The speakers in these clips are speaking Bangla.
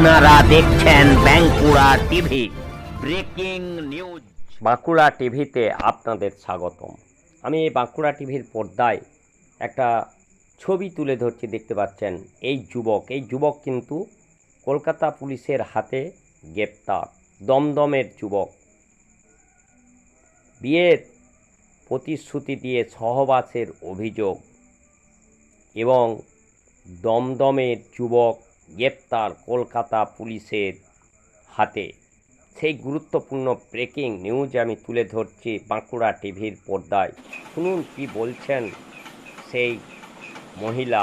আপনারা দেখছেন Bankura TV breaking news. Bankura টিভিতে আপনাদের স্বাগতম। আমি বাঁকুড়া টিভির পর্দায় একটা ছবি তুলে ধরছি, দেখতে পাচ্ছেন। এই যুবক কিন্তু কলকাতা পুলিশের হাতে গ্রেপ্তার। দমদমের যুবক, বিয়ের প্রতিশ্রুতি দিয়ে সহবাসের অভিযোগ, এবং দমদমের যুবক গ্রেপ্তার কলকাতা পুলিশের হাতে। সেই গুরুত্বপূর্ণ ব্রেকিং নিউজ আমি তুলে ধরছি বাঁকুড়া টিভির পর্দায়। শুনুন কি বলছেন সেই মহিলা,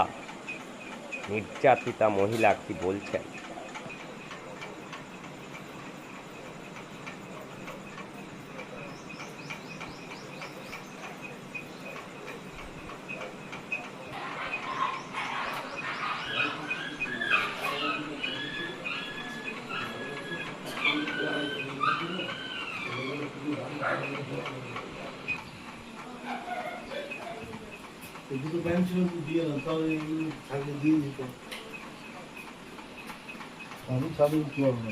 নির্যাতিতা মহিলা কি বলছেন। দুটো প্যান্ট ছিল দিয়ে না, তাহলে থাকলে দিয়ে দিত। আমি ছাড়ে দিতে পারবো না।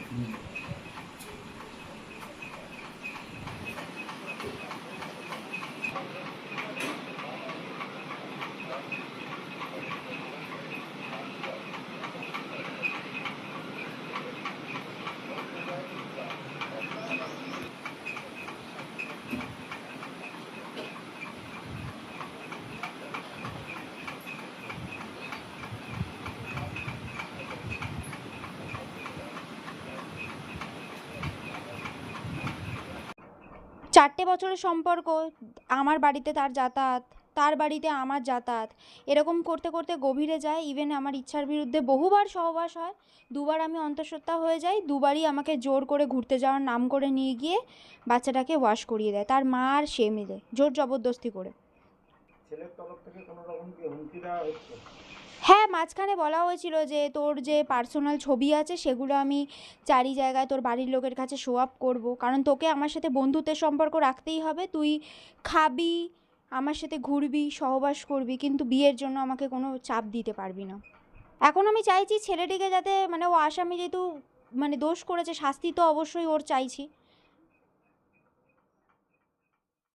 চারটে বছরের সম্পর্ক, আমার বাড়িতে তার যাতায়াত, তার বাড়িতে আমার যাতায়াত, এরকম করতে করতে গভীরে যায়। ইভেন আমার ইচ্ছার বিরুদ্ধে বহুবার সহবাস হয়, দুবার আমি অন্তঃসত্ত্বা হয়ে যাই, দুবারই আমাকে জোর করে ঘুরতে যাওয়ার নাম করে নিয়ে গিয়ে বাচ্চাটাকে ওয়াশ করিয়ে দেয় তার মা আর সে মিলে, জোর জবরদস্তি করে। ছেলের তরফ থেকে কোনো রকম কি হুমকি দেওয়া হচ্ছে? হ্যাঁ, মাঝখানে বলা হয়েছিল যে তোর যে পার্সোনাল ছবি আছে সেগুলো আমি চারি জায়গায় তোর বাড়ির লোকের কাছে শো আপ করবো, কারণ তোকে আমার সাথে বন্ধুত্বের সম্পর্ক রাখতেই হবে, তুই খাবি, আমার সাথে ঘুরবি, সহবাস করবি, কিন্তু বিয়ের জন্য আমাকে কোনো চাপ দিতে পারবি না। এখন আমি চাইছি ছেলেটিকে যাতে, মানে ও আসামি যেহেতু দোষ করেছে, শাস্তি তো অবশ্যই ওর চাইছি,